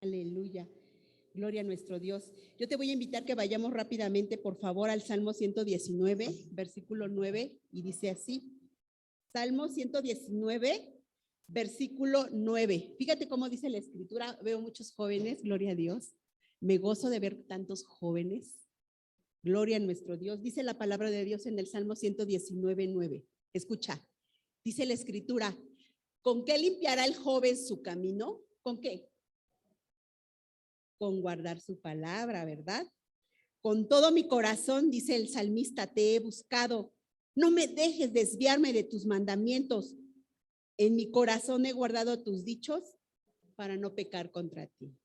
Aleluya. Gloria a nuestro Dios. Yo te voy a invitar que vayamos rápidamente, por favor, al Salmo 119, versículo 9, y dice así. Salmo 119, versículo 9. Fíjate cómo dice la escritura. Veo muchos jóvenes, gloria a Dios. Me gozo de ver tantos jóvenes. Gloria a nuestro Dios. Dice la palabra de Dios en el Salmo 119, 9. Escucha. Dice la escritura, ¿con qué limpiará el joven su camino? ¿Con qué? Con guardar su palabra, ¿verdad? Con todo mi corazón, dice el salmista, te he buscado. No me dejes desviarme de tus mandamientos. En mi corazón he guardado tus dichos para no pecar contra ti.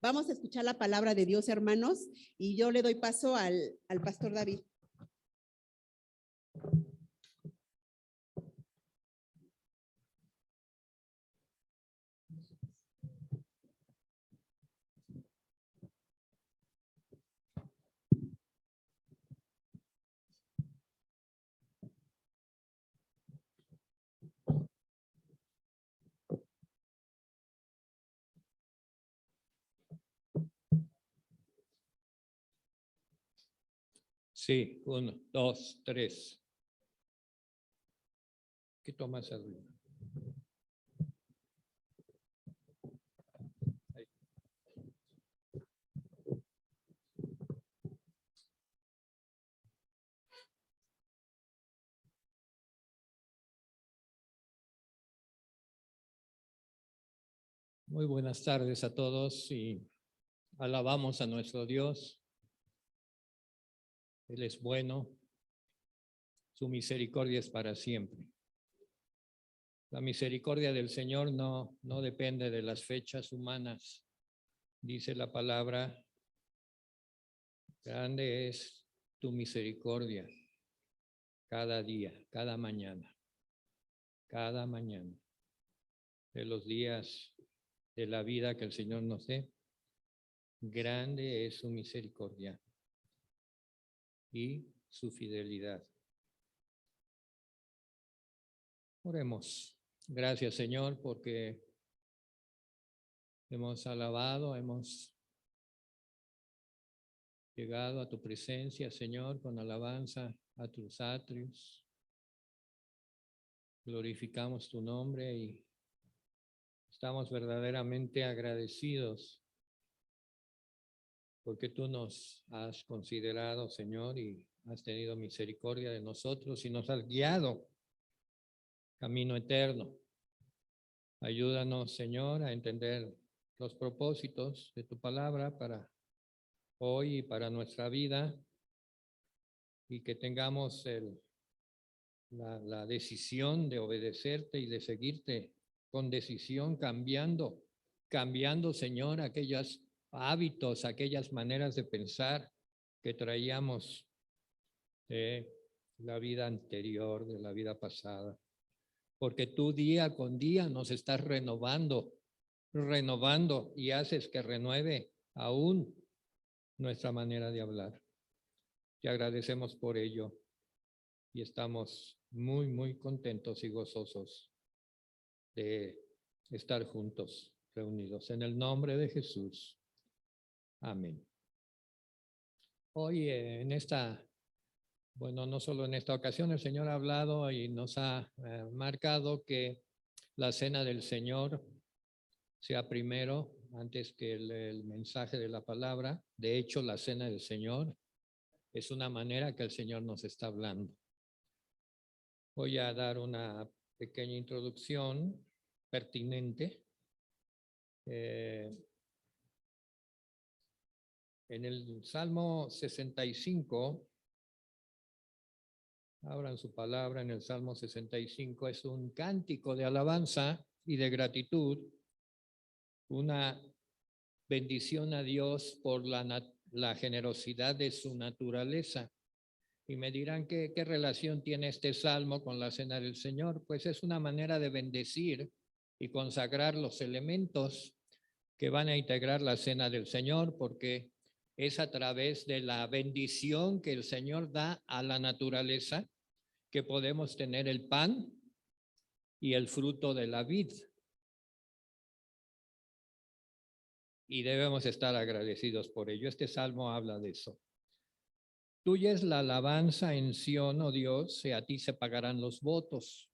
Vamos a escuchar la palabra de Dios, hermanos, y yo le doy paso al pastor David. Sí, 1, 2, 3. ¿Qué tomas arriba? Ahí. Muy buenas tardes a todos y alabamos a nuestro Dios. Él es bueno, su misericordia es para siempre. La misericordia del Señor no depende de las fechas humanas. Dice la palabra, grande es tu misericordia cada día, cada mañana de los días de la vida que el Señor nos dé. Grande es su misericordia y su fidelidad. Oremos. Gracias, Señor, porque hemos alabado, hemos llegado a tu presencia, Señor, con alabanza a tus atrios. Glorificamos tu nombre y estamos verdaderamente agradecidos porque tú nos has considerado, Señor, y has tenido misericordia de nosotros y nos has guiado camino eterno. Ayúdanos, Señor, a entender los propósitos de tu palabra para hoy y para nuestra vida y que tengamos la decisión de obedecerte y de seguirte con decisión, cambiando, Señor, aquellos hábitos, aquellas maneras de pensar que traíamos de la vida anterior, de la vida pasada. Porque tú día con día nos estás renovando y haces que renueve aún nuestra manera de hablar. Te agradecemos por ello y estamos muy, muy contentos y gozosos de estar juntos, reunidos. En el nombre de Jesús. Amén. Hoy no solo en esta ocasión, el Señor ha hablado y nos ha marcado que la cena del Señor sea primero, antes que el mensaje de la palabra. De hecho, la cena del Señor es una manera que el Señor nos está hablando. Voy a dar una pequeña introducción pertinente. En el Salmo 65, abran su palabra en el Salmo 65, es un cántico de alabanza y de gratitud, una bendición a Dios por la generosidad de su naturaleza. Y me dirán, ¿qué relación tiene este salmo con la cena del Señor? Pues es una manera de bendecir y consagrar los elementos que van a integrar la cena del Señor, porque es a través de la bendición que el Señor da a la naturaleza que podemos tener el pan y el fruto de la vid. y debemos estar agradecidos por ello. Este salmo habla de eso. Tuya es la alabanza en Sión, oh Dios, y a ti se pagarán los votos.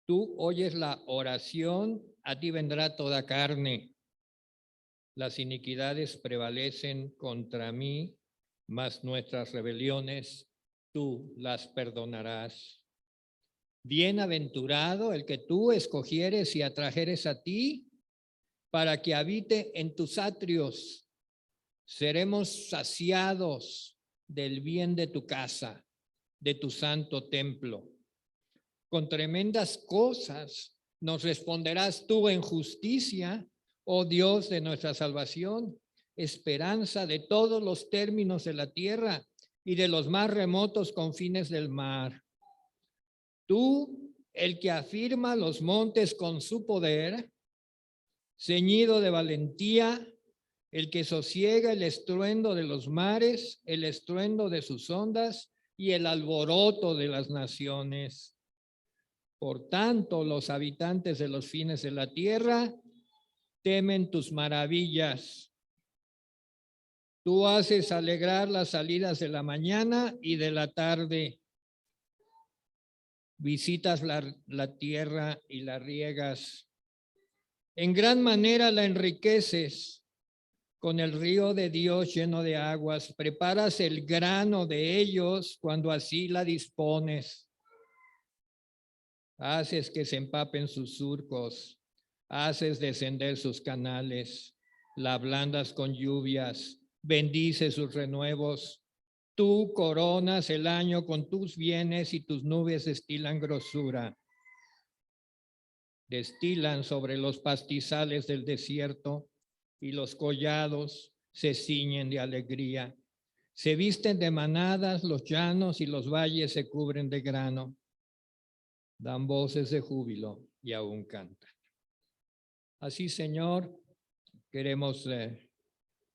Tú oyes la oración, a ti vendrá toda carne. Las iniquidades prevalecen contra mí, mas nuestras rebeliones tú las perdonarás. Bienaventurado el que tú escogieres y atrajeres a ti para que habite en tus atrios. Seremos saciados del bien de tu casa, de tu santo templo. Con tremendas cosas nos responderás tú en justicia, oh Dios de nuestra salvación, esperanza de todos los términos de la tierra y de los más remotos confines del mar. Tú, el que afirma los montes con su poder, ceñido de valentía, el que sosiega el estruendo de los mares, el estruendo de sus ondas y el alboroto de las naciones. Por tanto, los habitantes de los fines de la tierra temen tus maravillas. Tú haces alegrar las salidas de la mañana y de la tarde. Visitas la tierra y la riegas. En gran manera la enriqueces. Con el río de Dios lleno de aguas, preparas el grano de ellos cuando así la dispones. Haces que se empapen sus surcos, haces descender sus canales, la ablandas con lluvias, bendices sus renuevos. Tú coronas el año con tus bienes y tus nubes destilan grosura. Destilan sobre los pastizales del desierto y los collados se ciñen de alegría. Se visten de manadas los llanos y los valles se cubren de grano. Dan voces de júbilo y aún cantan. Así, Señor, queremos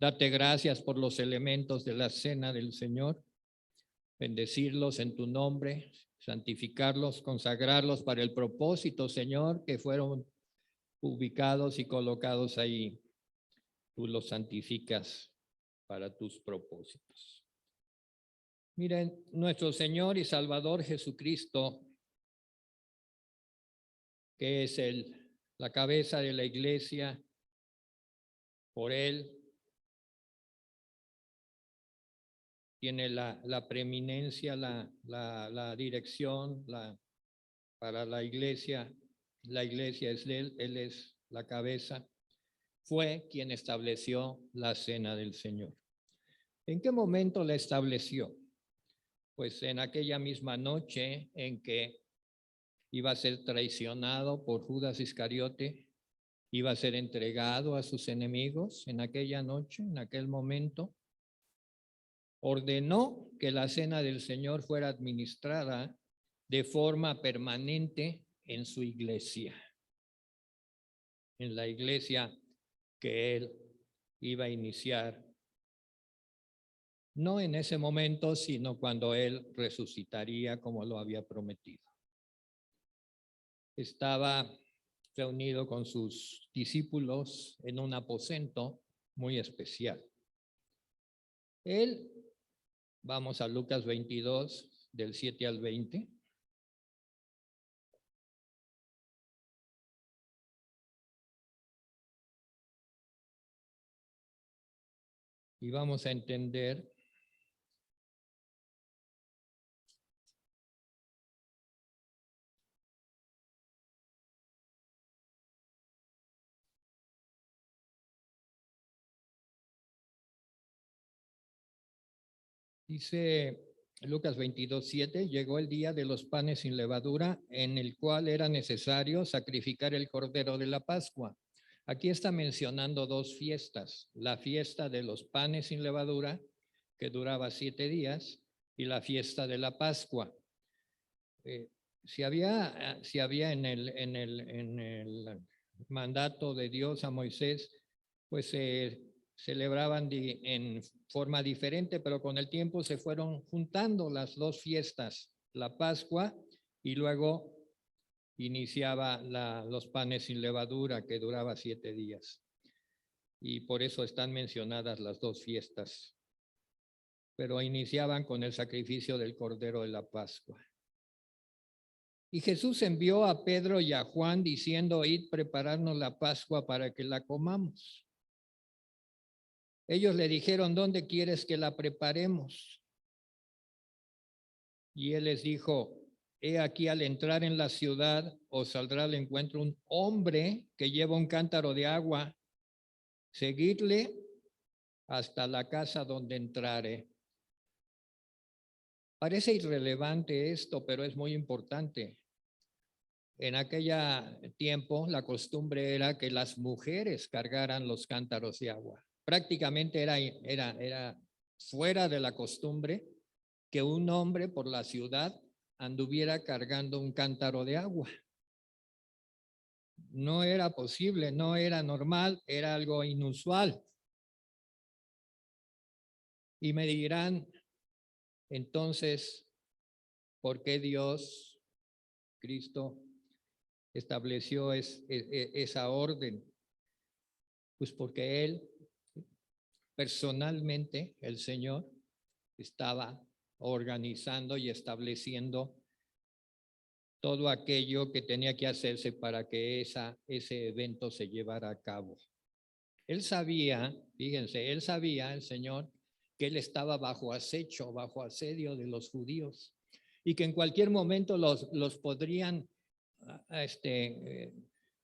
darte gracias por los elementos de la cena del Señor, bendecirlos en tu nombre, santificarlos, consagrarlos para el propósito, Señor, que fueron ubicados y colocados ahí. Tú los santificas para tus propósitos. Miren, nuestro Señor y Salvador Jesucristo, que es la cabeza de la iglesia, por Él tiene la preeminencia, la dirección para la iglesia. La iglesia es de Él es la cabeza. Fue quien estableció la cena del Señor. ¿En qué momento la estableció? Pues en aquella misma noche en que iba a ser traicionado por Judas Iscariote, iba a ser entregado a sus enemigos. En aquella noche, en aquel momento, ordenó que la cena del Señor fuera administrada de forma permanente en su iglesia, en la iglesia que él iba a iniciar, no en ese momento, sino cuando él resucitaría como lo había prometido. Estaba reunido con sus discípulos en un aposento muy especial. Él, vamos a Lucas 22, del 7 al 20. Y vamos a entender dice Lucas 22:7, llegó el día de los panes sin levadura, en el cual era necesario sacrificar el cordero de la Pascua. Aquí está mencionando dos fiestas, la fiesta de los panes sin levadura, que duraba 7 días, y la fiesta de la Pascua. Si había en el mandato de Dios a Moisés, pues celebraban en forma diferente, pero con el tiempo se fueron juntando las dos fiestas, la Pascua y luego iniciaba los panes sin levadura, que duraba 7 días. y por eso están mencionadas las dos fiestas. Pero iniciaban con el sacrificio del Cordero de la Pascua. Y Jesús envió a Pedro y a Juan diciendo, id prepararnos la Pascua para que la comamos. Ellos le dijeron, ¿dónde quieres que la preparemos? Y él les dijo, he aquí al entrar en la ciudad os saldrá al encuentro un hombre que lleva un cántaro de agua. Seguidle hasta la casa donde entrare. Parece irrelevante esto, pero es muy importante. En aquel tiempo la costumbre era que las mujeres cargaran los cántaros de agua. Prácticamente era fuera de la costumbre que un hombre por la ciudad anduviera cargando un cántaro de agua. No era posible, no era normal, era algo inusual. Y me dirán, entonces, ¿por qué Dios, Cristo, estableció esa orden? Pues porque Él, personalmente, el Señor, estaba organizando y estableciendo todo aquello que tenía que hacerse para que ese evento se llevara a cabo. Él sabía, fíjense, él sabía, el Señor, que él estaba bajo acecho, bajo asedio de los judíos y que en cualquier momento los podrían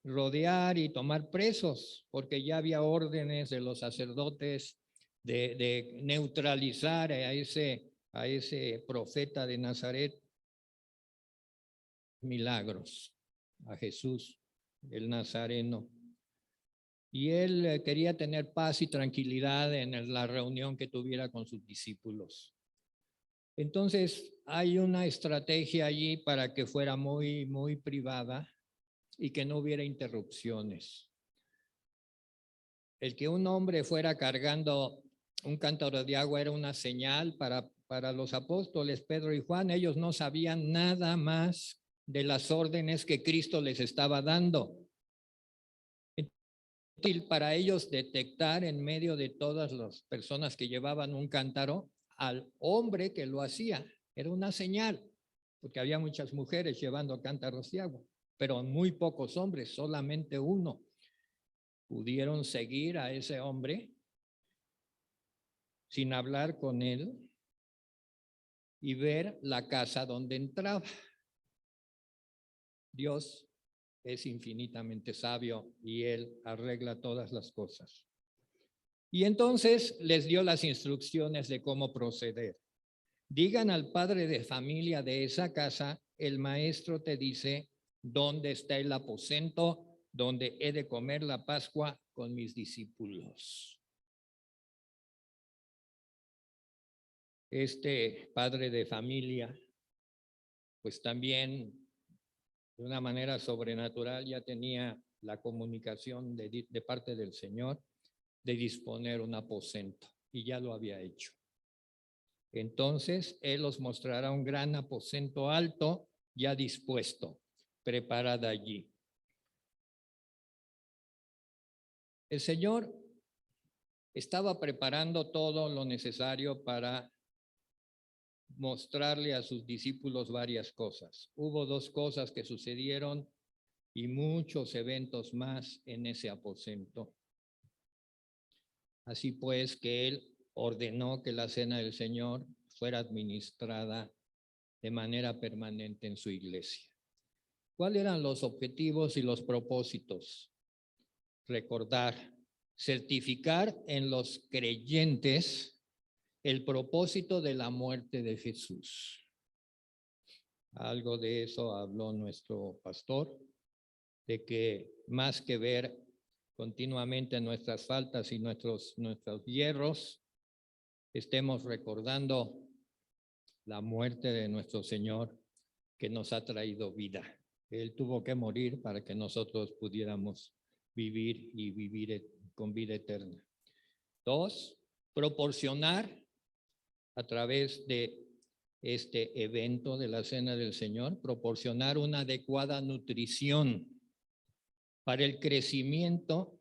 rodear y tomar presos, porque ya había órdenes de los sacerdotes de neutralizar a ese profeta de Nazaret. Milagros, a Jesús, el Nazareno. Y él quería tener paz y tranquilidad en la reunión que tuviera con sus discípulos. Entonces, hay una estrategia allí para que fuera muy, muy privada y que no hubiera interrupciones. El que un hombre fuera cargando un cántaro de agua era una señal para los apóstoles Pedro y Juan. Ellos no sabían nada más de las órdenes que Cristo les estaba dando. Para ellos detectar en medio de todas las personas que llevaban un cántaro al hombre que lo hacía. Era una señal, porque había muchas mujeres llevando cántaros de agua, pero muy pocos hombres, solamente uno. Pudieron seguir a ese hombre sin hablar con él y ver la casa donde entraba. Dios es infinitamente sabio y él arregla todas las cosas. Y entonces les dio las instrucciones de cómo proceder. Digan al padre de familia de esa casa, el maestro te dice dónde está el aposento donde he de comer la Pascua con mis discípulos. Este padre de familia, pues también de una manera sobrenatural ya tenía la comunicación de parte del Señor de disponer un aposento y ya lo había hecho. Entonces, Él os mostrará un gran aposento alto ya dispuesto, preparado allí. El Señor estaba preparando todo lo necesario para mostrarle a sus discípulos varias cosas. Hubo dos cosas que sucedieron y muchos eventos más en ese aposento. Así pues que Él ordenó que la cena del Señor fuera administrada de manera permanente en su iglesia. ¿Cuáles eran los objetivos y los propósitos? Recordar, certificar en los creyentes el propósito de la muerte de Jesús. Algo de eso habló nuestro pastor, de que más que ver continuamente nuestras faltas y nuestros hierros, estemos recordando la muerte de nuestro Señor que nos ha traído vida. Él tuvo que morir para que nosotros pudiéramos vivir y vivir con vida eterna. Dos, proporcionar a través de este evento de la Cena del Señor, proporcionar una adecuada nutrición para el crecimiento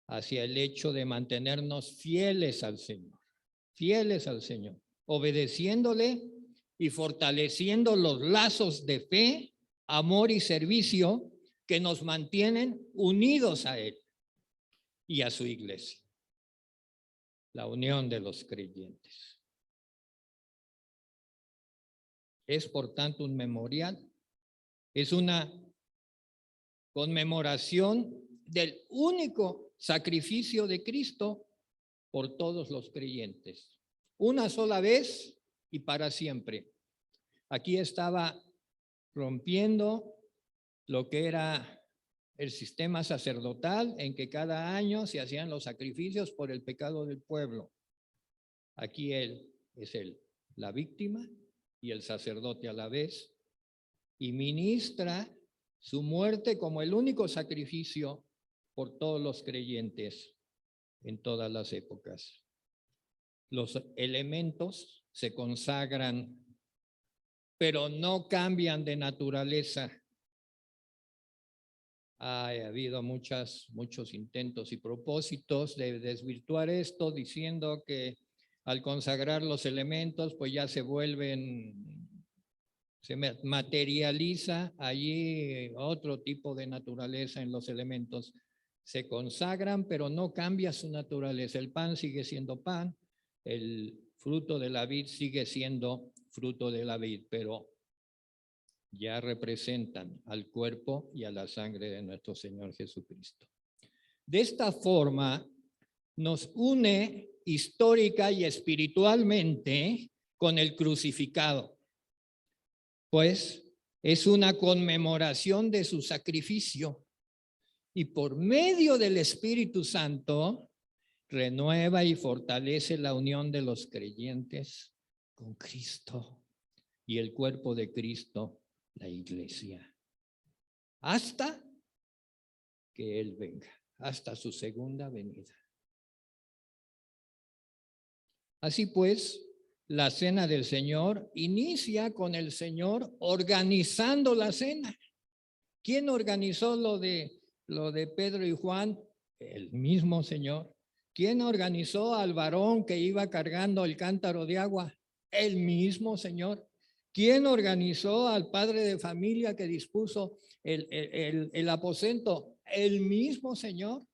hacia el hecho de mantenernos fieles al Señor, obedeciéndole y fortaleciendo los lazos de fe, amor y servicio que nos mantienen unidos a Él y a su iglesia, la unión de los creyentes. Es por tanto un memorial, es una conmemoración del único sacrificio de Cristo por todos los creyentes, una sola vez y para siempre. Aquí estaba rompiendo lo que era el sistema sacerdotal en que cada año se hacían los sacrificios por el pecado del pueblo. Aquí Él es la víctima y el sacerdote a la vez, y ministra su muerte como el único sacrificio por todos los creyentes en todas las épocas. Los elementos se consagran, pero no cambian de naturaleza. Ha habido muchos intentos y propósitos de desvirtuar esto, diciendo que al consagrar los elementos, pues ya se materializa allí otro tipo de naturaleza en los elementos. Se consagran, pero no cambia su naturaleza. El pan sigue siendo pan, el fruto de la vid sigue siendo fruto de la vid, pero ya representan al cuerpo y a la sangre de nuestro Señor Jesucristo. De esta forma, nos une histórica y espiritualmente con el crucificado, pues es una conmemoración de su sacrificio y por medio del Espíritu Santo renueva y fortalece la unión de los creyentes con Cristo y el cuerpo de Cristo, la iglesia, hasta que Él venga, hasta su segunda venida. Así pues, la cena del Señor inicia con el Señor organizando la cena. ¿Quién organizó lo de Pedro y Juan? El mismo Señor. ¿Quién organizó al varón que iba cargando el cántaro de agua? El mismo Señor. ¿Quién organizó al padre de familia que dispuso el aposento? El mismo Señor.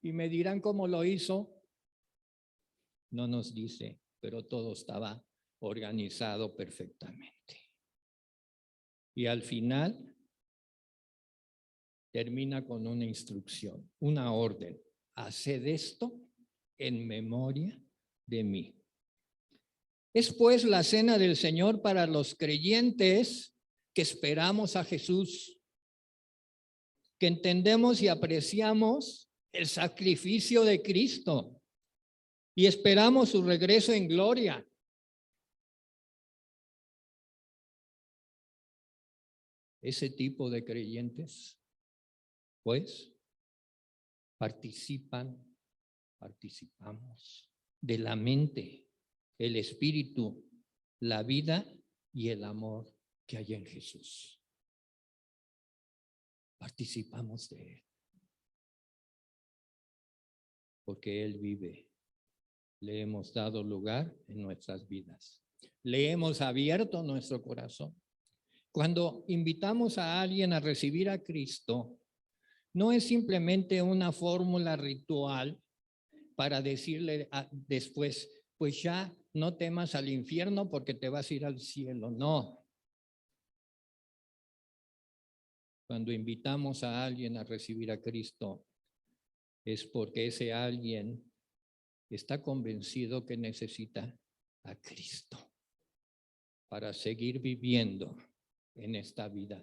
Y me dirán cómo lo hizo. No nos dice, pero todo estaba organizado perfectamente. Y al final termina con una instrucción, una orden. Haced esto en memoria de mí. Es pues la cena del Señor para los creyentes que esperamos a Jesús, que entendemos y apreciamos el sacrificio de Cristo y esperamos su regreso en gloria. Ese tipo de creyentes, pues, participamos de la mente, el espíritu, la vida y el amor que hay en Jesús. Participamos de Él, porque Él vive. Le hemos dado lugar en nuestras vidas. Le hemos abierto nuestro corazón. Cuando invitamos a alguien a recibir a Cristo, no es simplemente una fórmula ritual para decirle después, pues ya no temas al infierno porque te vas a ir al cielo. No. Cuando invitamos a alguien a recibir a Cristo, es porque ese alguien está convencido que necesita a Cristo para seguir viviendo en esta vida,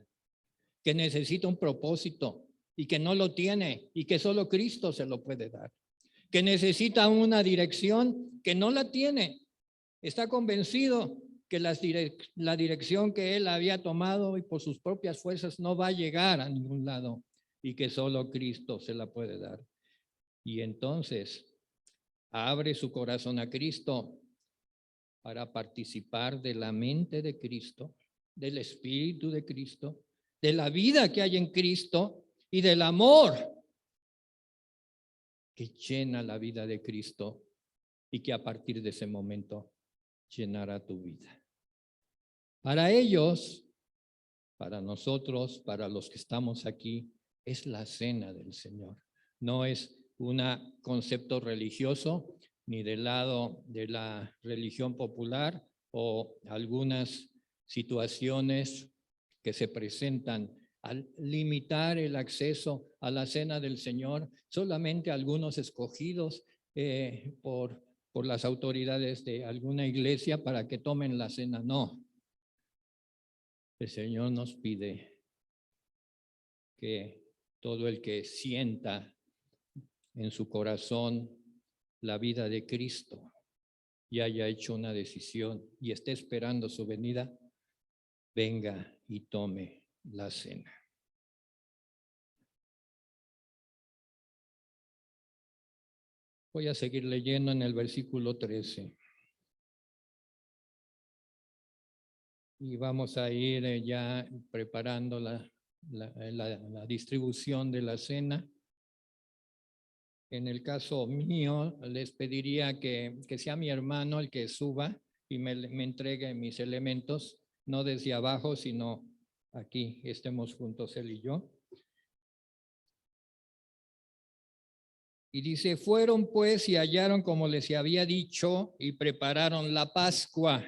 que necesita un propósito y que no lo tiene y que solo Cristo se lo puede dar, que necesita una dirección que no la tiene, está convencido que la dirección que él había tomado y por sus propias fuerzas no va a llegar a ningún lado y que solo Cristo se la puede dar. Y entonces abre su corazón a Cristo para participar de la mente de Cristo, del Espíritu de Cristo, de la vida que hay en Cristo y del amor que llena la vida de Cristo y que a partir de ese momento llenará tu vida. Para ellos, para nosotros, para los que estamos aquí, es la cena del Señor. No es un concepto religioso, ni del lado de la religión popular o algunas situaciones que se presentan al limitar el acceso a la cena del Señor, solamente algunos escogidos por las autoridades de alguna iglesia para que tomen la cena. No. El Señor nos pide que todo el que sienta en su corazón la vida de Cristo y haya hecho una decisión y esté esperando su venida, venga y tome la cena. Voy a seguir leyendo en el versículo 13. Y vamos a ir ya preparando la distribución de la cena. En el caso mío, les pediría que sea mi hermano el que suba y me entregue mis elementos, no desde abajo, sino aquí, estemos juntos él y yo. Y dice, fueron pues y hallaron como les había dicho y prepararon la Pascua.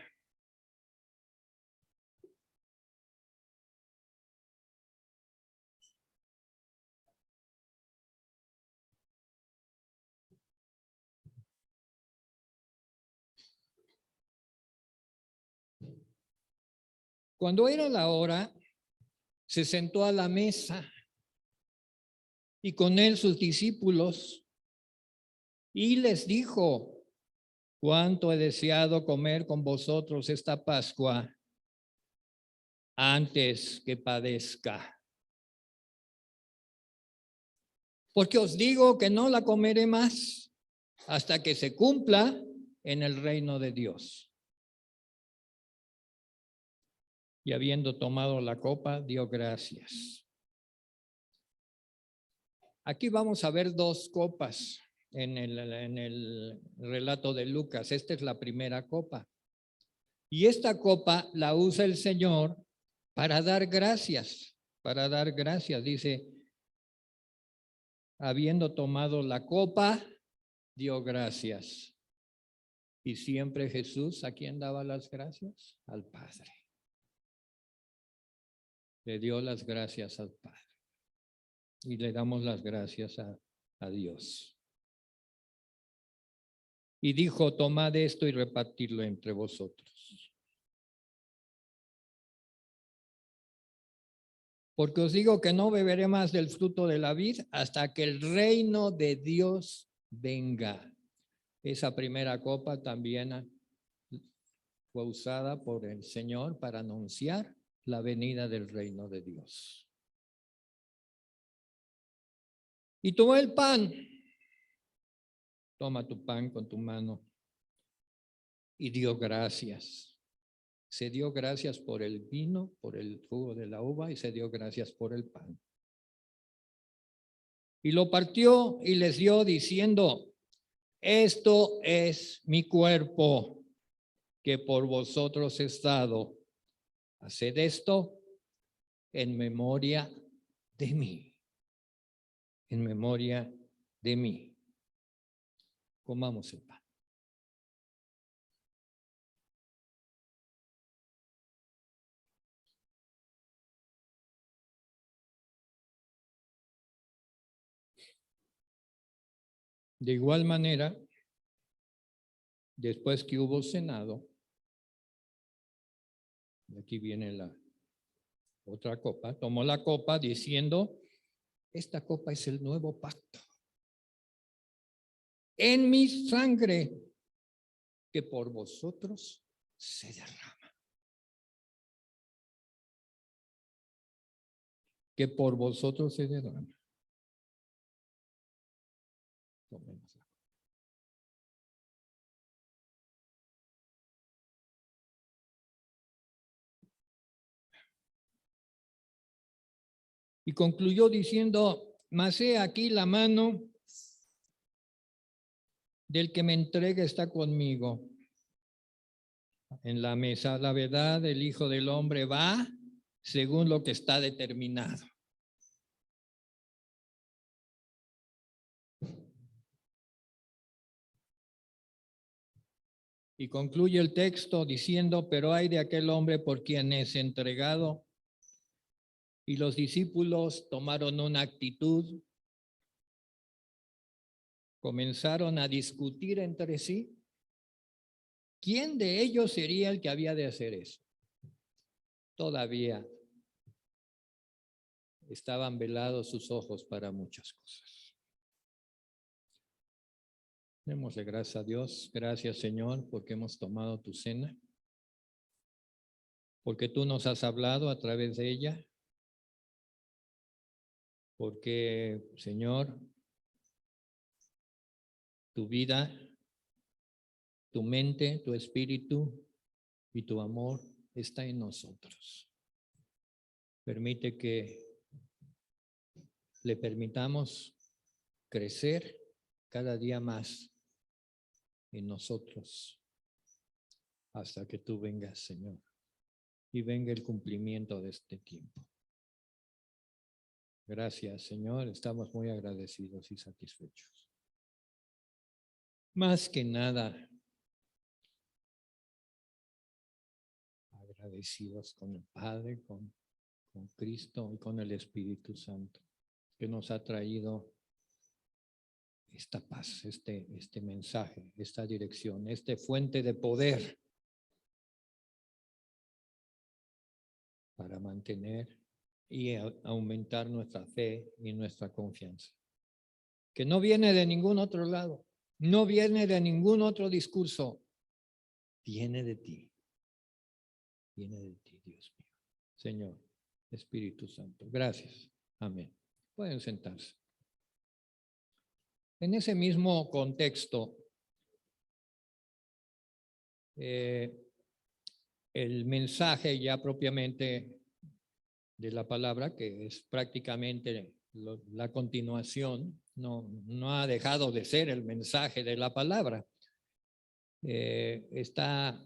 Cuando era la hora, se sentó a la mesa y con él sus discípulos y les dijo, cuánto he deseado comer con vosotros esta Pascua antes que padezca. Porque os digo que no la comeré más hasta que se cumpla en el reino de Dios. Y habiendo tomado la copa, dio gracias. Aquí vamos a ver dos copas en el relato de Lucas. Esta es la primera copa. Y esta copa la usa el Señor para dar gracias. Para dar gracias, dice, habiendo tomado la copa, dio gracias. Y siempre Jesús, ¿a quién daba las gracias? Al Padre. Le dio las gracias al Padre. Y le damos las gracias a Dios. Y dijo, tomad esto y repartidlo entre vosotros. Porque os digo que no beberé más del fruto de la vid hasta que el reino de Dios venga. Esa primera copa también fue usada por el Señor para anunciar la venida del reino de Dios. Y tomó el pan. Toma tu pan con tu mano. Y dio gracias. Se dio gracias por el vino, por el jugo de la uva y se dio gracias por el pan. Y lo partió y les dio diciendo, esto es mi cuerpo que por vosotros es dado. Haced esto en memoria de mí. En memoria de mí. Comamos el pan. De igual manera, después que hubo cenado, aquí viene la otra copa, tomó la copa diciendo, esta copa es el nuevo pacto en mi sangre que por vosotros se derrama. Que por vosotros se derrama. Tomémosla. Y concluyó diciendo, mas he aquí la mano del que me entrega está conmigo. En la mesa, la verdad, el Hijo del Hombre va según lo que está determinado. Y concluye el texto diciendo, pero hay de aquel hombre por quien es entregado. Y los discípulos tomaron una actitud, comenzaron a discutir entre sí. ¿Quién de ellos sería el que había de hacer eso? Todavía estaban velados sus ojos para muchas cosas. Démosle gracias a Dios. Gracias, Señor, porque hemos tomado tu cena, porque tú nos has hablado a través de ella, porque, Señor, tu vida, tu mente, tu espíritu y tu amor está en nosotros. Permite que le permitamos crecer cada día más en nosotros hasta que tú vengas, Señor, y venga el cumplimiento de este tiempo. Gracias, Señor. Estamos muy agradecidos y satisfechos. Más que nada, agradecidos con el Padre, con Cristo y con el Espíritu Santo, que nos ha traído esta paz, este mensaje, esta dirección, esta fuente de poder para mantener y aumentar nuestra fe y nuestra confianza, que no viene de ningún otro lado, no viene de ningún otro discurso, viene de ti, Dios mío. Señor, Espíritu Santo, gracias. Amén. Pueden sentarse. En ese mismo contexto, el mensaje ya propiamente de la palabra, que es prácticamente la continuación, no ha dejado de ser el mensaje de la palabra. Está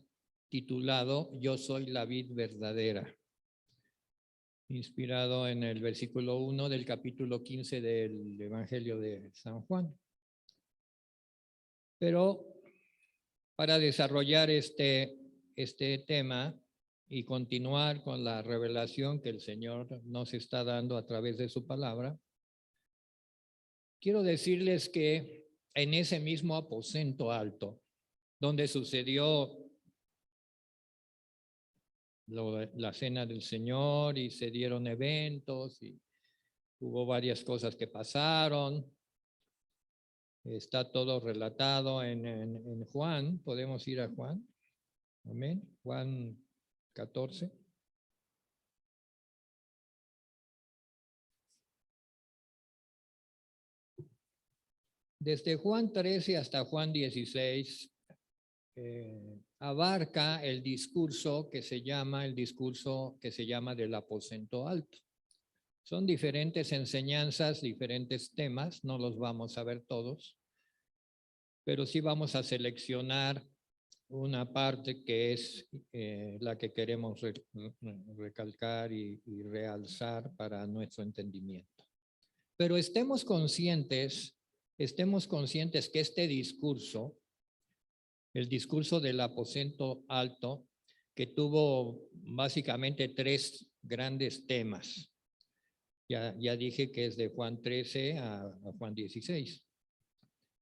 titulado Yo soy la vid verdadera, inspirado en el versículo 1 del capítulo 15 del Evangelio de San Juan. Pero para desarrollar este tema y continuar con la revelación que el Señor nos está dando a través de su palabra, quiero decirles que en ese mismo aposento alto, donde sucedió la cena del Señor y se dieron eventos y hubo varias cosas que pasaron, está todo relatado en Juan. Podemos ir a Juan. Amén. Juan 14. Desde Juan 13 hasta Juan 16 abarca el discurso que se llama del aposento alto. Son diferentes enseñanzas, diferentes temas, no los vamos a ver todos, pero sí vamos a seleccionar una parte que es la que queremos recalcar y realzar para nuestro entendimiento. Pero estemos conscientes que este discurso, el discurso del aposento alto, que tuvo básicamente 3 grandes temas. Ya dije que es de Juan 13 a Juan 16.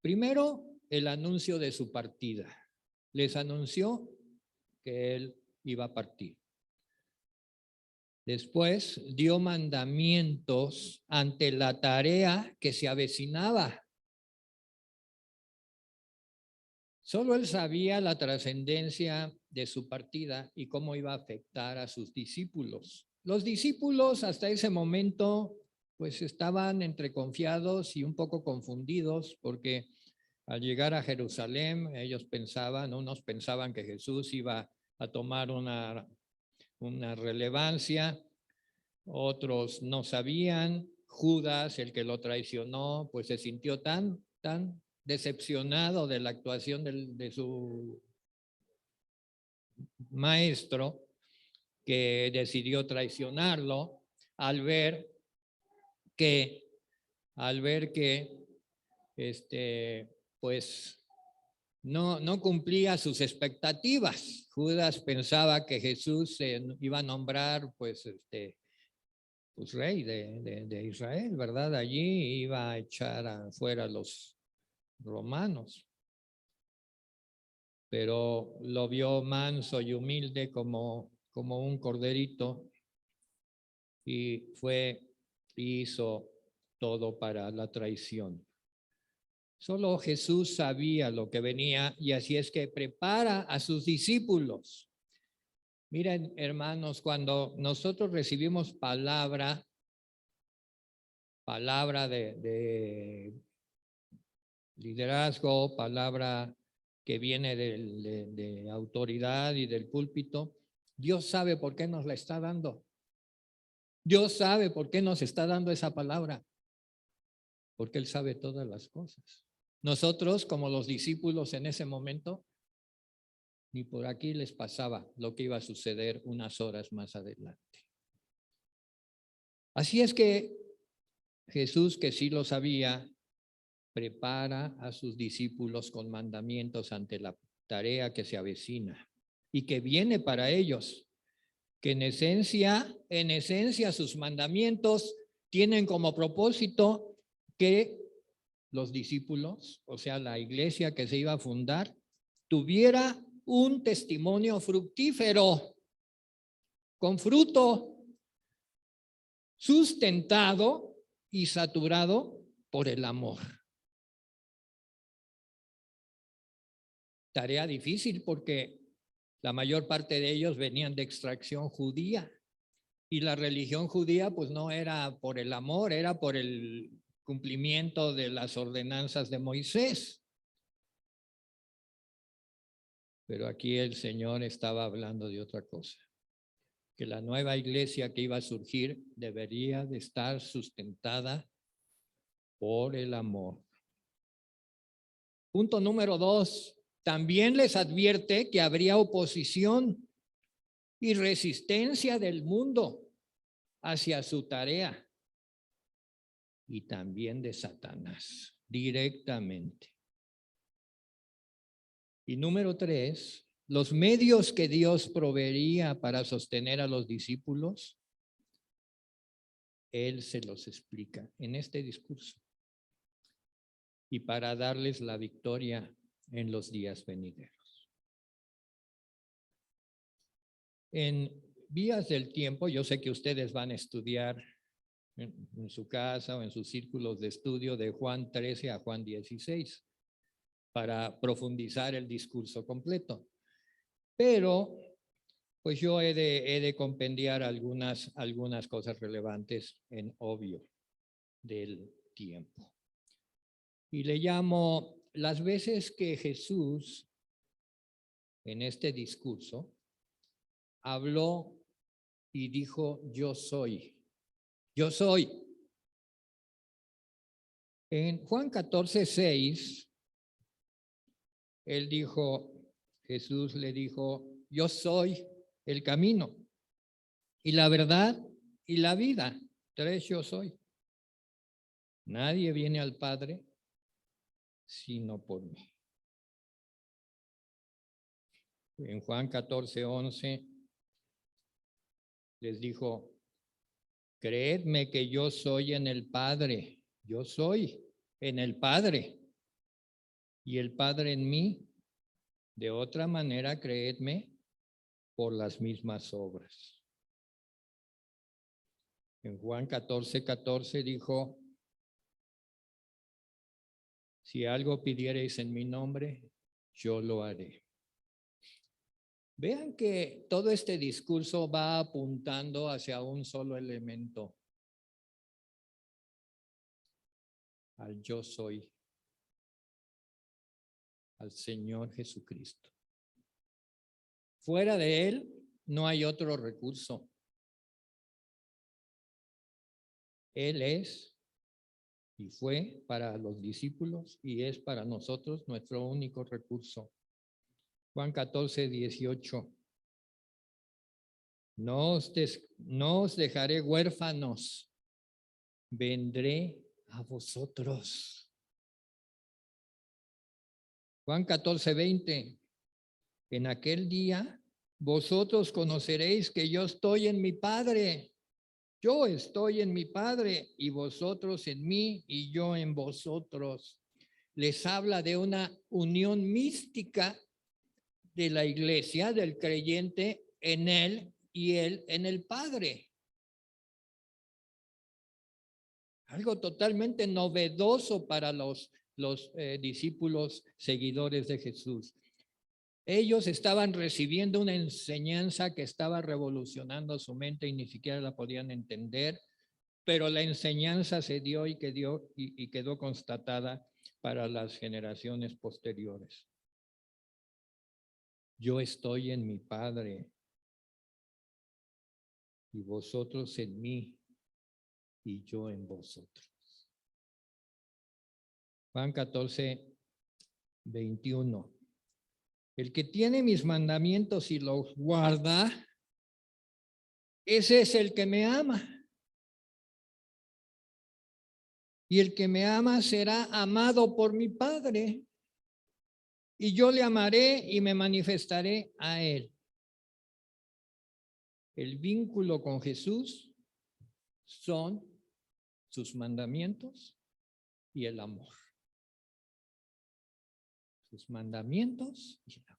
Primero, el anuncio de su partida. Les anunció que él iba a partir. Después dio mandamientos ante la tarea que se avecinaba. Solo él sabía la trascendencia de su partida y cómo iba a afectar a sus discípulos. Los discípulos hasta ese momento pues estaban entre confiados y un poco confundidos porque al llegar a Jerusalén unos pensaban que Jesús iba a tomar una relevancia, otros no sabían. Judas, el que lo traicionó, pues se sintió tan decepcionado de la actuación de su maestro, que decidió traicionarlo al ver que pues no cumplía sus expectativas. Judas pensaba que Jesús se iba a nombrar pues rey de Israel, ¿verdad? Allí iba a echar afuera a los romanos. Pero lo vio manso y humilde como un corderito, y hizo todo para la traición. Solo Jesús sabía lo que venía, y así es que prepara a sus discípulos. Miren, hermanos, cuando nosotros recibimos palabra de liderazgo, palabra que viene de autoridad y del púlpito, Dios sabe por qué nos la está dando. Dios sabe por qué nos está dando esa palabra, porque Él sabe todas las cosas. Nosotros, como los discípulos en ese momento, ni por aquí les pasaba lo que iba a suceder unas horas más adelante. Así es que Jesús, que sí lo sabía, prepara a sus discípulos con mandamientos ante la tarea que se avecina y que viene para ellos, que en esencia sus mandamientos tienen como propósito que los discípulos, o sea, la iglesia que se iba a fundar, tuviera un testimonio fructífero, con fruto, sustentado y saturado por el amor. Tarea difícil porque la mayor parte de ellos venían de extracción judía, y la religión judía pues no era por el amor, era por el cumplimiento de las ordenanzas de Moisés. Pero aquí el Señor estaba hablando de otra cosa, que la nueva iglesia que iba a surgir debería de estar sustentada por el amor. Punto número 2. También les advierte que habría oposición y resistencia del mundo hacia su tarea, y también de Satanás directamente. Y número 3, los medios que Dios proveería para sostener a los discípulos, Él se los explica en este discurso, y para darles la victoria en los días venideros. En vías del tiempo, yo sé que ustedes van a estudiar en su casa o en sus círculos de estudio de Juan 13 a Juan 16 para profundizar el discurso completo. Pero pues yo he de compendiar algunas cosas relevantes en obvio del tiempo. Y le llamo las veces que Jesús en este discurso habló y dijo: yo soy. Yo soy. En Juan 14:6, Jesús le dijo: yo soy el camino y la verdad y la vida. 3 yo soy. Nadie viene al Padre sino por mí. En Juan 14:11 les dijo: creedme que yo soy en el Padre. Yo soy en el Padre y el Padre en mí. De otra manera, creedme por las mismas obras. En Juan 14:14 dijo: si algo pidiereis en mi nombre, yo lo haré. Vean que todo este discurso va apuntando hacia un solo elemento: al yo soy, al Señor Jesucristo. Fuera de Él no hay otro recurso. Él es Y fue para los discípulos y es para nosotros nuestro único recurso. Juan 14, 18. No os dejaré huérfanos, vendré a vosotros. Juan 14, 20. En aquel día vosotros conoceréis que yo estoy en mi Padre. Yo estoy en mi Padre y vosotros en mí y yo en vosotros. Les habla de una unión mística de la iglesia, del creyente en él y él en el Padre. Algo totalmente novedoso para los discípulos seguidores de Jesús. Ellos estaban recibiendo una enseñanza que estaba revolucionando su mente y ni siquiera la podían entender, pero la enseñanza se dio y quedó constatada para las generaciones posteriores. Yo estoy en mi Padre y vosotros en mí y yo en vosotros. Juan 14, 21. El que tiene mis mandamientos y los guarda, ese es el que me ama. Y el que me ama será amado por mi Padre. Y yo le amaré y me manifestaré a él. El vínculo con Jesús son sus mandamientos y el amor. Sus mandamientos y el amor.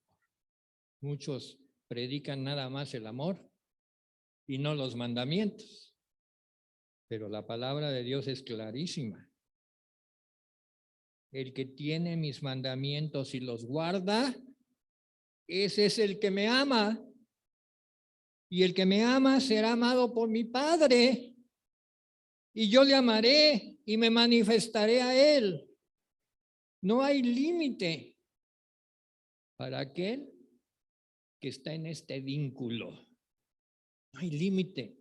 Muchos predican nada más el amor y no los mandamientos. Pero la palabra de Dios es clarísima. El que tiene mis mandamientos y los guarda, ese es el que me ama. Y el que me ama será amado por mi Padre. Y yo le amaré y me manifestaré a él. No hay límite para aquel que está en este vínculo. No hay límite.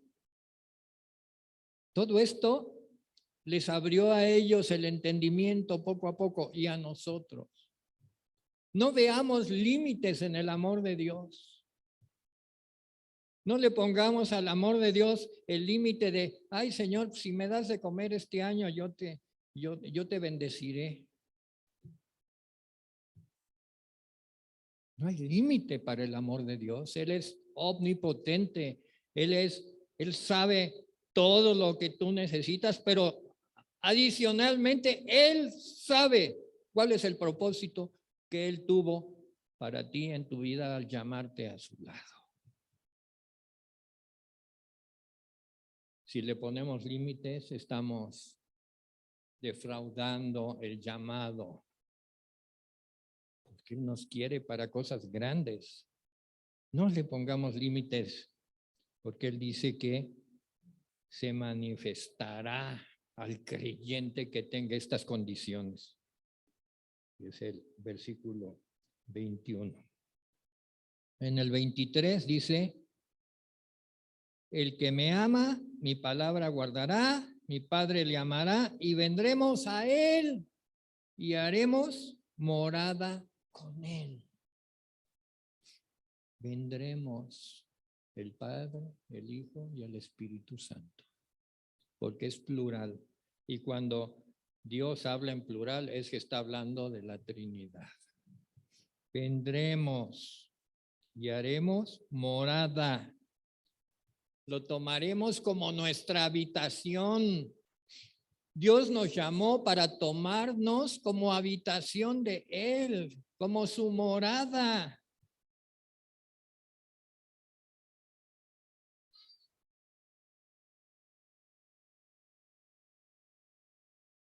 Todo esto les abrió a ellos el entendimiento poco a poco y a nosotros. No veamos límites en el amor de Dios. No le pongamos al amor de Dios el límite de, ay Señor, si me das de comer este año, yo te bendeciré. No hay límite para el amor de Dios. Él es omnipotente. Él sabe todo lo que tú necesitas, pero adicionalmente, Él sabe cuál es el propósito que Él tuvo para ti en tu vida al llamarte a su lado. Si le ponemos límites, estamos defraudando el llamado. Porque Él nos quiere para cosas grandes. No le pongamos límites, porque Él dice que se manifestará al creyente que tenga estas condiciones. Es el versículo 21. En el 23 dice, el que me ama, mi palabra guardará, mi Padre le amará y vendremos a él y haremos morada con él. Vendremos el Padre, el Hijo y el Espíritu Santo, porque es plural. Y cuando Dios habla en plural es que está hablando de la Trinidad. Vendremos y haremos morada. Lo tomaremos como nuestra habitación. Dios nos llamó para tomarnos como habitación de Él, como su morada.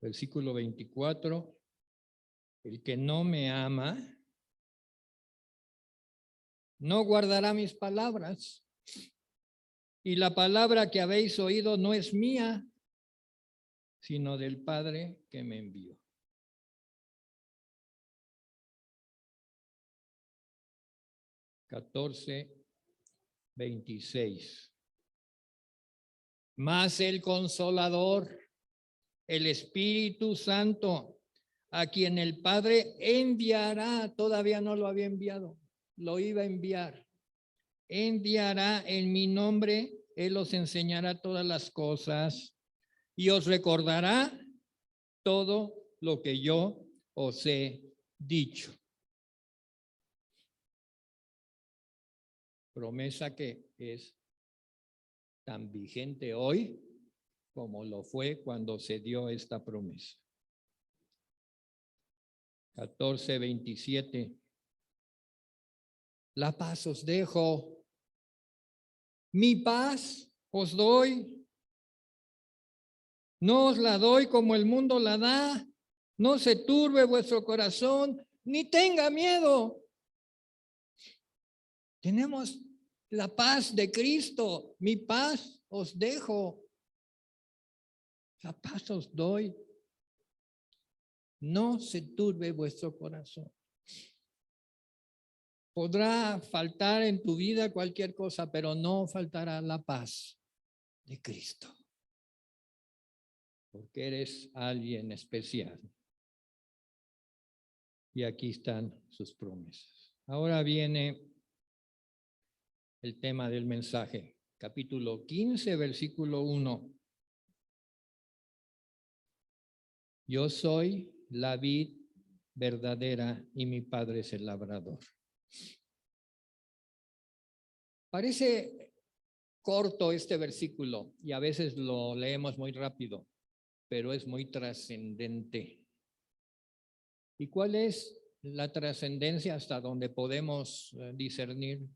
Versículo 24. El que no me ama, no guardará mis palabras. Y la palabra que habéis oído no es mía, sino del Padre que me envió. Catorce, 26. Mas el Consolador, el Espíritu Santo, a quien el Padre enviará. Todavía no lo había enviado, lo iba a enviar. Enviará en mi nombre, Él os enseñará todas las cosas y os recordará todo lo que yo os he dicho. Promesa que es tan vigente hoy como lo fue cuando se dio esta promesa. 14:27. La paz os dejo, mi paz os doy. No os la doy como el mundo la da. No se turbe vuestro corazón, ni tenga miedo. Tenemos la paz de Cristo. Mi paz os dejo. La paz os doy. No se turbe vuestro corazón. Podrá faltar en tu vida cualquier cosa, pero no faltará la paz de Cristo. Porque eres alguien especial. Y aquí están sus promesas. Ahora viene el tema del mensaje. Capítulo 15, versículo 1. Yo soy la vid verdadera y mi Padre es el labrador. Parece corto este versículo y a veces lo leemos muy rápido, pero es muy trascendente. ¿Y cuál es la trascendencia hasta donde podemos discernir?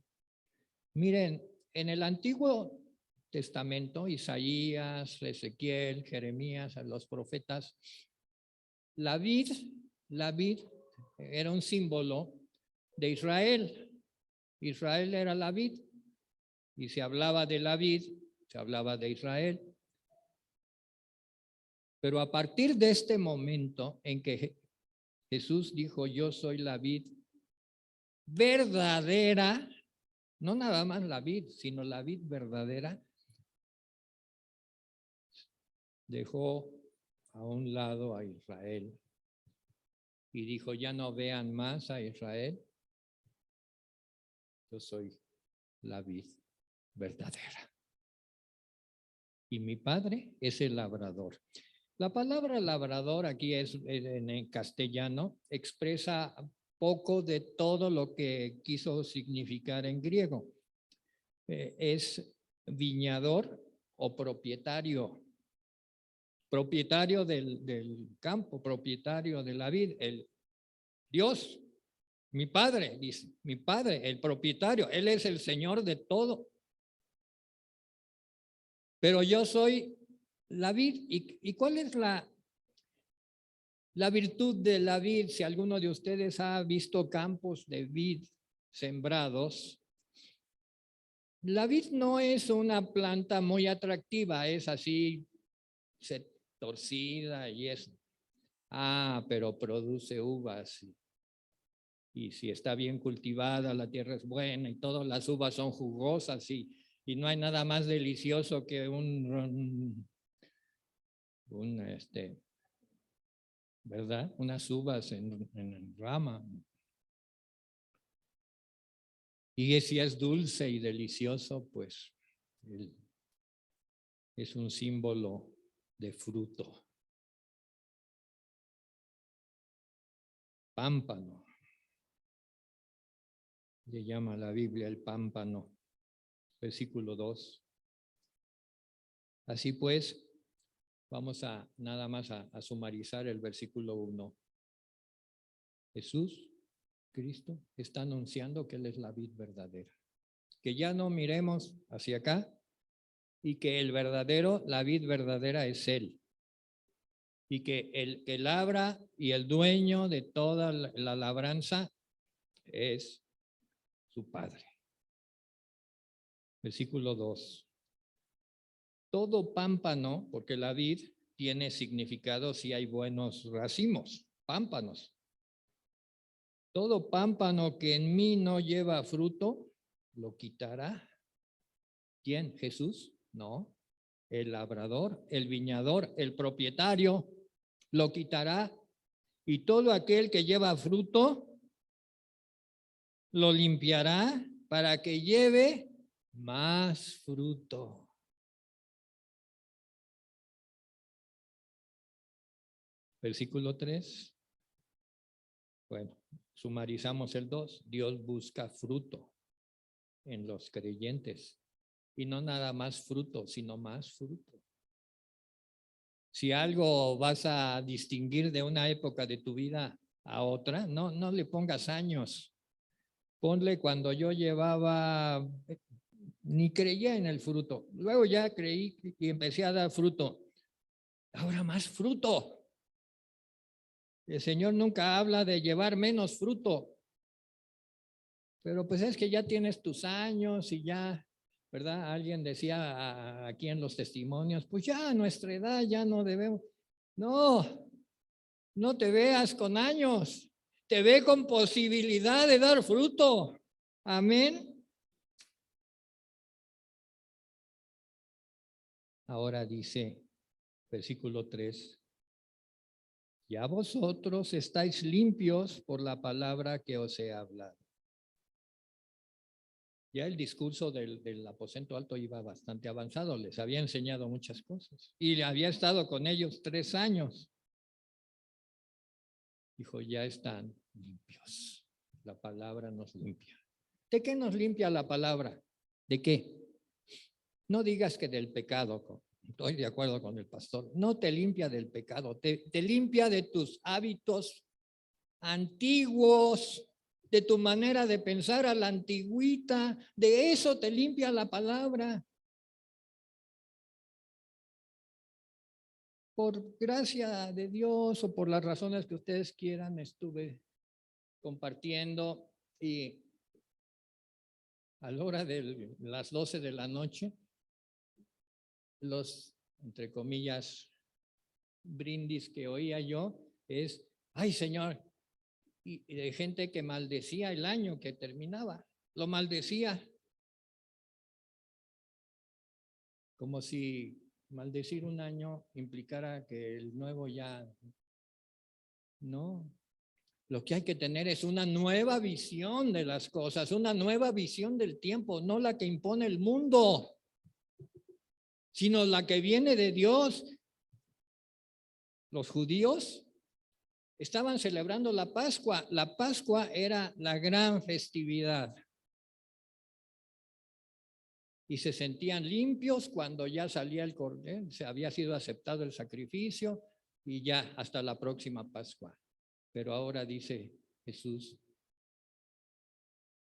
Miren, en el Antiguo Testamento, Isaías, Ezequiel, Jeremías, los profetas, la vid era un símbolo de Israel. Israel era la vid y se hablaba de la vid, se hablaba de Israel. Pero a partir de este momento en que Jesús dijo, yo soy la vid verdadera, no nada más la vid, sino la vid verdadera, dejó a un lado a Israel y dijo, ya no vean más a Israel, yo soy la vid verdadera. Y mi Padre es el labrador. La palabra labrador aquí es en el castellano, expresa poco de todo lo que quiso significar en griego. Es viñador o propietario. Propietario del campo, propietario de la vid, el Dios, mi Padre, dice, mi Padre, el propietario, Él es el Señor de todo. Pero yo soy la vid. ¿Y cuál es la virtud de la vid? Si alguno de ustedes ha visto campos de vid sembrados, la vid no es una planta muy atractiva, es así torcida y es, pero produce uvas. Y si está bien cultivada, la tierra es buena y todas las uvas son jugosas y no hay nada más delicioso que ¿verdad? Unas uvas en rama. Y si es dulce y delicioso, pues es un símbolo de fruto. Pámpano. Le llama la Biblia el pámpano. Versículo 2. Así pues, vamos a nada más a sumarizar el versículo 1. Jesús, Cristo, está anunciando que Él es la vid verdadera. Que ya no miremos hacia acá y que la vid verdadera es Él. Y que el que labra y el dueño de toda la labranza es su Padre. Versículo 2. Todo pámpano, porque la vid tiene significado si hay buenos racimos, pámpanos. Todo pámpano que en mí no lleva fruto, lo quitará. ¿Quién? ¿Jesús? No. el labrador, el viñador, el propietario, lo quitará, y todo aquel que lleva fruto lo limpiará para que lleve más fruto. Versículo 3. Bueno, sumarizamos el 2. Dios busca fruto en los creyentes. Y no nada más fruto, sino más fruto. Si algo vas a distinguir de una época de tu vida a otra, no le pongas años. Ponle cuando yo llevaba, ni creía en el fruto. Luego ya creí y empecé a dar fruto. Ahora más fruto. El Señor nunca habla de llevar menos fruto. Pero pues es que ya tienes tus años y ya, ¿verdad? Alguien decía aquí en los testimonios, pues ya a nuestra edad ya no debemos. No, no te veas con años, te ve con posibilidad de dar fruto. Amén. Ahora dice, versículo 3, ya vosotros estáis limpios por la palabra que os he hablado. Ya el discurso del aposento alto iba bastante avanzado, les había enseñado muchas cosas y había estado con ellos 3 años. Dijo, ya están limpios. La palabra nos limpia. ¿De qué nos limpia la palabra? ¿De qué? No digas que del pecado, estoy de acuerdo con el pastor, no te limpia del pecado, te limpia de tus hábitos antiguos, de tu manera de pensar a la antigüita, de eso te limpia la palabra. Por gracia de Dios o por las razones que ustedes quieran, estuve compartiendo y a la hora de las 12 de la noche, los, entre comillas, brindis que oía yo es, ay Señor, y de gente que maldecía el año que terminaba, lo maldecía, como si maldecir un año implicara que el nuevo ya, no. Lo que hay que tener es una nueva visión de las cosas, una nueva visión del tiempo, no la que impone el mundo, sino la que viene de Dios. Los judíos estaban celebrando la Pascua. La Pascua era la gran festividad. Y se sentían limpios cuando ya salía el cordero, se había sido aceptado el sacrificio y ya hasta la próxima Pascua. Pero ahora dice Jesús,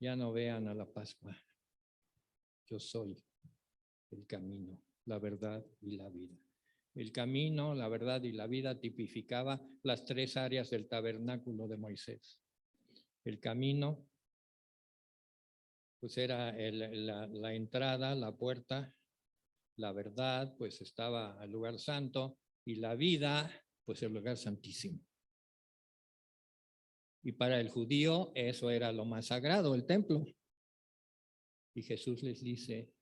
ya no vean a la Pascua. Yo soy el camino, la verdad y la vida. El camino, la verdad y la vida tipificaba las 3 áreas del tabernáculo de Moisés. El camino, pues era la entrada, la puerta. La verdad, pues estaba al lugar santo. Y la vida, pues el lugar santísimo. Y para el judío eso era lo más sagrado, el templo. Y Jesús les dice,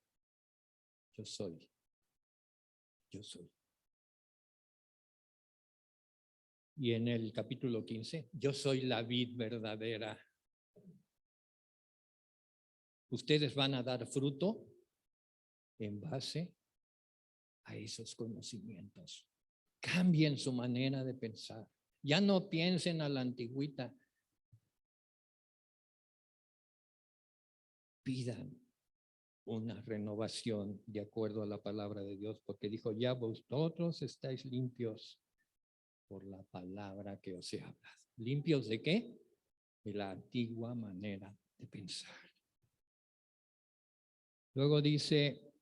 yo soy. Yo soy. Y en el capítulo 15, yo soy la vid verdadera. Ustedes van a dar fruto en base a esos conocimientos. Cambien su manera de pensar. Ya no piensen a la antigüita. Pidan una renovación de acuerdo a la palabra de Dios, porque dijo, ya vosotros estáis limpios por la palabra que os he hablado. ¿Limpios de qué? De la antigua manera de pensar. Luego dice,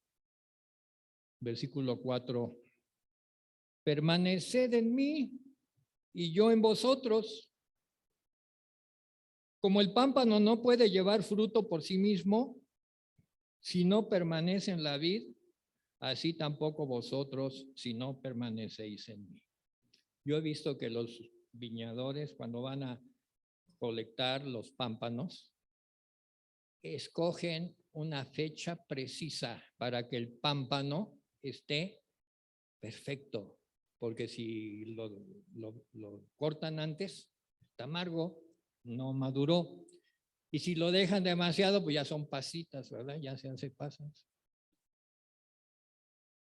versículo 4, permaneced en mí y yo en vosotros. Como el pámpano no puede llevar fruto por sí mismo, si no permanece en la vid, así tampoco vosotros si no permanecéis en mí. Yo he visto que los viñadores, cuando van a colectar los pámpanos, escogen una fecha precisa para que el pámpano esté perfecto, porque si lo cortan antes, está amargo, no maduró. Y si lo dejan demasiado, pues ya son pasitas, ¿verdad? Ya se hace pasas.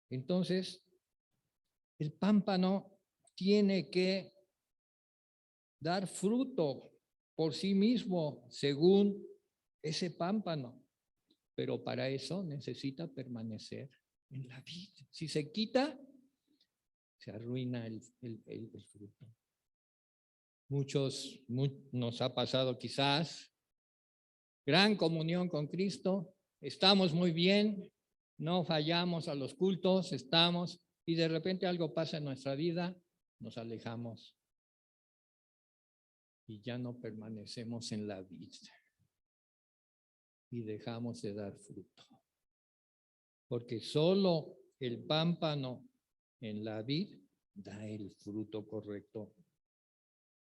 Entonces, el pámpano tiene que dar fruto por sí mismo, según ese pámpano. Pero para eso necesita permanecer en la vid. Si se quita, se arruina el fruto. Nos ha pasado quizás, gran comunión con Cristo, estamos muy bien, no fallamos a los cultos, estamos, y de repente algo pasa en nuestra vida, nos alejamos y ya no permanecemos en la vid y dejamos de dar fruto. Porque solo el pámpano en la vid da el fruto correcto.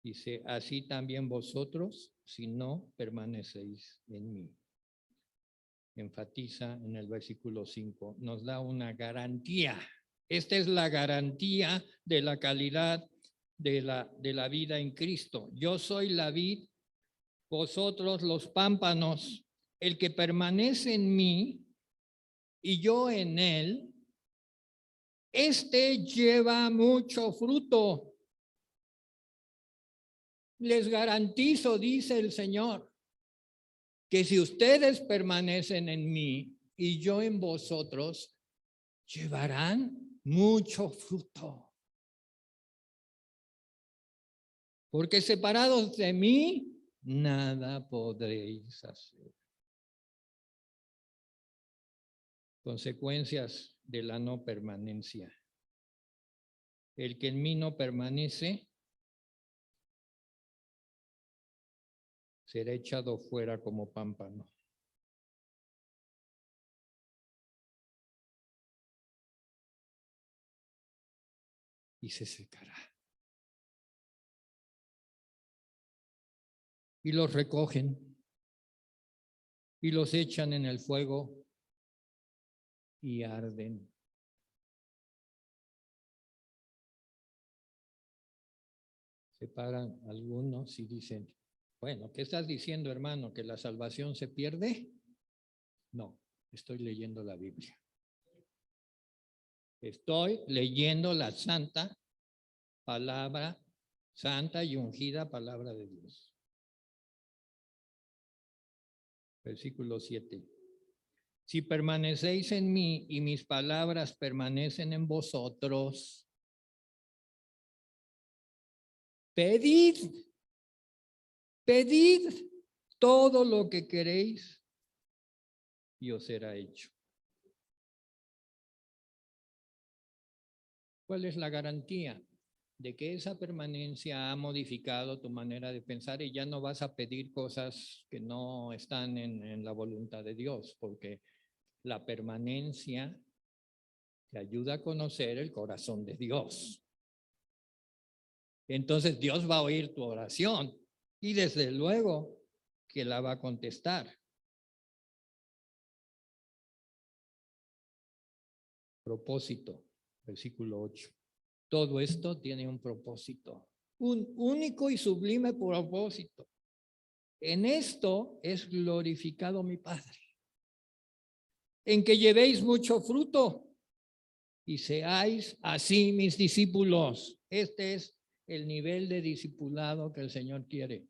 Dice, así también vosotros, si no permanecéis en mí. Enfatiza en el versículo 5, nos da una garantía. Esta es la garantía de la calidad de la vida en Cristo. Yo soy la vid, vosotros los pámpanos. El que permanece en mí y yo en él, este lleva mucho fruto. Les garantizo, dice el Señor, que si ustedes permanecen en mí y yo en vosotros, llevarán mucho fruto. Porque separados de mí, nada podréis hacer. Consecuencias de la no permanencia. El que en mí no permanece será echado fuera como pámpano. Y se secará. Y los recogen y los echan en el fuego y arden. Se paran algunos y dicen, bueno, ¿qué estás diciendo, hermano? ¿Que la salvación se pierde? No, estoy leyendo la Biblia. Estoy leyendo la santa palabra, santa y ungida palabra de Dios. Versículo 7. Si permanecéis en mí y mis palabras permanecen en vosotros, pedid todo lo que queréis y os será hecho. ¿Cuál es la garantía? De que esa permanencia ha modificado tu manera de pensar y ya no vas a pedir cosas que no están en la voluntad de Dios, porque la permanencia te ayuda a conocer el corazón de Dios. Entonces Dios va a oír tu oración y desde luego que la va a contestar. Propósito, versículo 8. Todo esto tiene un propósito, un único y sublime propósito. En esto es glorificado mi Padre, en que llevéis mucho fruto y seáis así mis discípulos. Este es el nivel de discipulado que el Señor quiere.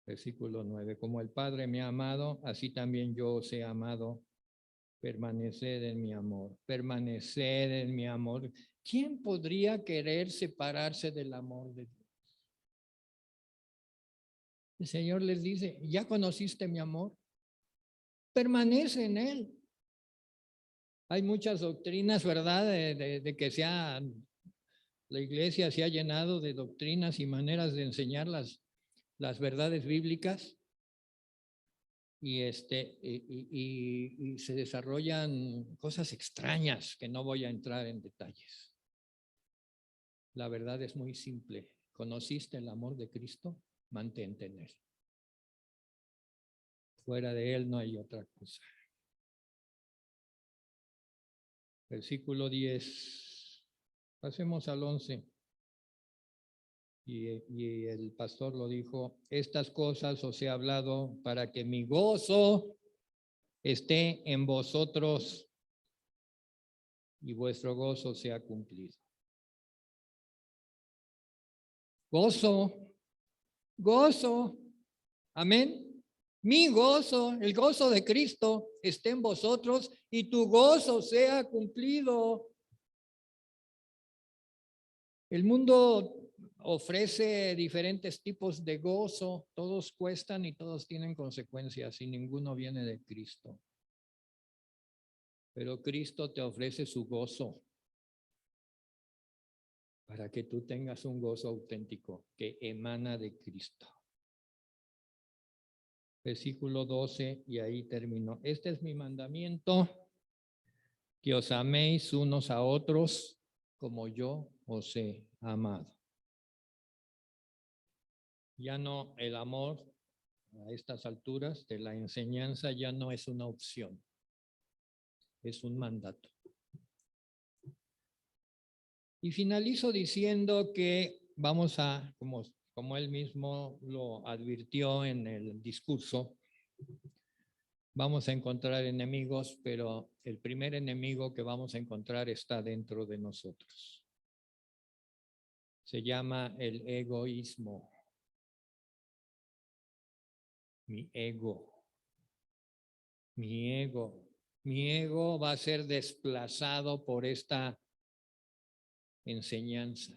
Versículo 9. Como el Padre me ha amado, así también yo os he amado. Permaneced en mi amor. Permaneced en mi amor. ¿Quién podría querer separarse del amor de Dios? El Señor les dice, ¿ya conociste mi amor? Permanece en él. Hay muchas doctrinas, ¿verdad? De que la iglesia se ha llenado de doctrinas y maneras de enseñar las verdades bíblicas y se desarrollan cosas extrañas que no voy a entrar en detalles. La verdad es muy simple. ¿Conociste el amor de Cristo? Mantente en él. Fuera de Él no hay otra cosa. Versículo 10. Pasemos al 11. Y el pastor lo dijo: estas cosas os he hablado para que mi gozo esté en vosotros y vuestro gozo sea cumplido. Gozo, gozo, amén. Mi gozo, el gozo de Cristo esté en vosotros y tu gozo sea cumplido. El mundo ofrece diferentes tipos de gozo, todos cuestan y todos tienen consecuencias y ninguno viene de Cristo. Pero Cristo te ofrece su gozo para que tú tengas un gozo auténtico que emana de Cristo. Versículo 12, y ahí terminó. Este es mi mandamiento, que os améis unos a otros como yo os he amado. Ya no, el amor a estas alturas de la enseñanza ya no es una opción, es un mandato. Y finalizo diciendo que vamos a, como él mismo lo advirtió en el discurso, vamos a encontrar enemigos, pero el primer enemigo que vamos a encontrar está dentro de nosotros. Se llama el egoísmo. Mi ego. Mi ego. Mi ego va a ser desplazado por esta enseñanza.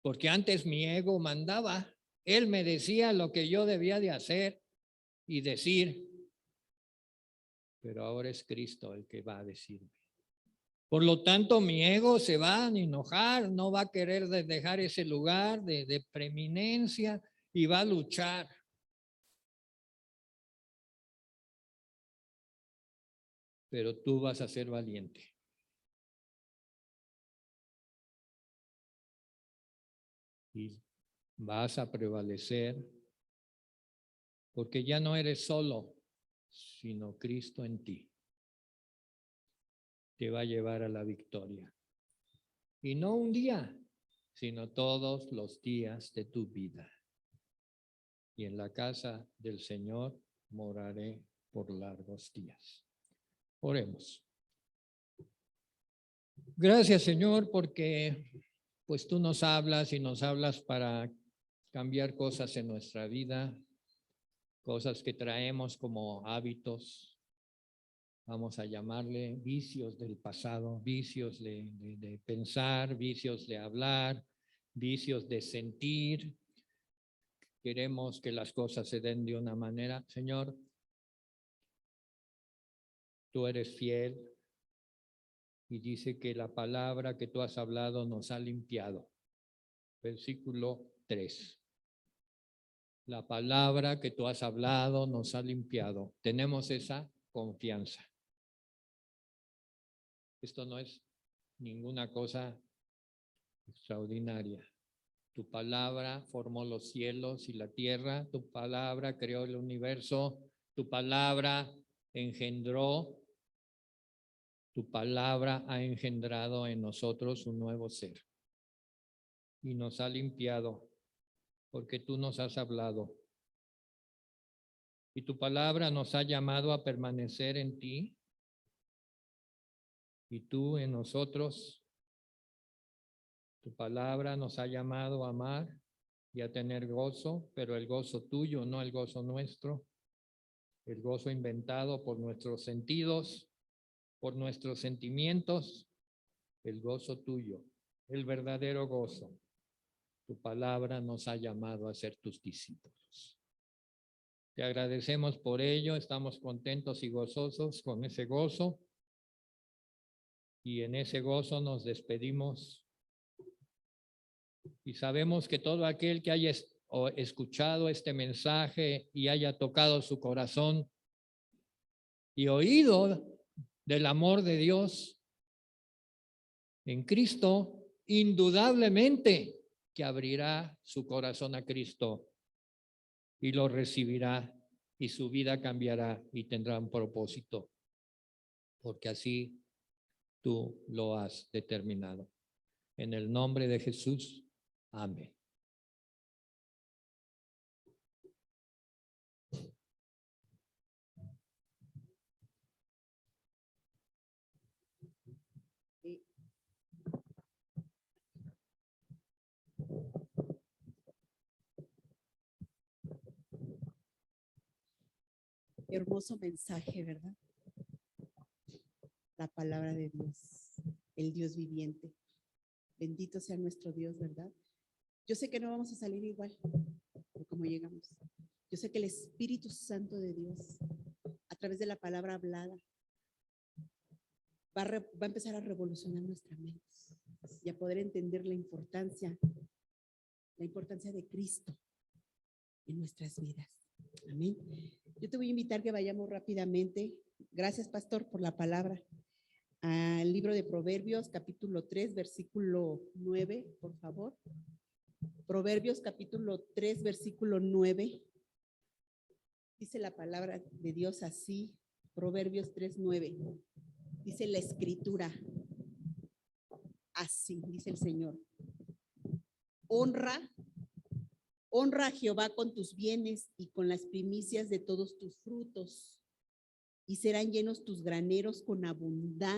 Porque antes mi ego mandaba. Él me decía lo que yo debía de hacer y decir. Pero ahora es Cristo el que va a decirme. Por lo tanto, mi ego se va a enojar, no va a querer dejar ese lugar de preeminencia y va a luchar. Pero tú vas a ser valiente. Y vas a prevalecer porque ya no eres solo, sino Cristo en ti te va a llevar a la victoria. Y no un día, sino todos los días de tu vida. Y en la casa del Señor moraré por largos días. Oremos. Gracias, Señor, porque pues tú nos hablas y nos hablas para cambiar cosas en nuestra vida, cosas que traemos como hábitos. Vamos a llamarle vicios del pasado, vicios de pensar, vicios de hablar, vicios de sentir. Queremos que las cosas se den de una manera. Señor, tú eres fiel y dice que la palabra que tú has hablado nos ha limpiado. Versículo 3. La palabra que tú has hablado nos ha limpiado. Tenemos esa confianza. Esto no es ninguna cosa extraordinaria. Tu palabra formó los cielos y la tierra, tu palabra creó el universo, tu palabra engendró, tu palabra ha engendrado en nosotros un nuevo ser y nos ha limpiado porque tú nos has hablado. Y tu palabra nos ha llamado a permanecer en ti y tú en nosotros. Tu palabra nos ha llamado a amar y a tener gozo, pero el gozo tuyo, no el gozo nuestro, el gozo inventado por nuestros sentidos, por nuestros sentimientos, el gozo tuyo, el verdadero gozo. Tu palabra nos ha llamado a ser tus discípulos. Te agradecemos por ello, estamos contentos y gozosos con ese gozo y en ese gozo nos despedimos. Y sabemos que todo aquel que haya escuchado este mensaje y haya tocado su corazón y oído del amor de Dios en Cristo, indudablemente que abrirá su corazón a Cristo y lo recibirá y su vida cambiará y tendrá un propósito, porque así tú lo has determinado. En el nombre de Jesús, amén. Hermoso mensaje, ¿verdad? La palabra de Dios, el Dios viviente. Bendito sea nuestro Dios, ¿verdad? Yo sé que no vamos a salir igual de como llegamos. Yo sé que el Espíritu Santo de Dios, a través de la palabra hablada, va a empezar a revolucionar nuestra mente y a poder entender la importancia de Cristo en nuestras vidas. Amén. Yo te voy a invitar que vayamos rápidamente. Gracias, pastor, por la palabra. Al libro de Proverbios, capítulo 3, versículo 9, por favor. Proverbios, capítulo 3, versículo 9. Dice la palabra de Dios así, Proverbios 3, 9. Dice la escritura, así dice el Señor. Honra a Jehová con tus bienes y con las primicias de todos tus frutos, y serán llenos tus graneros con abundancia.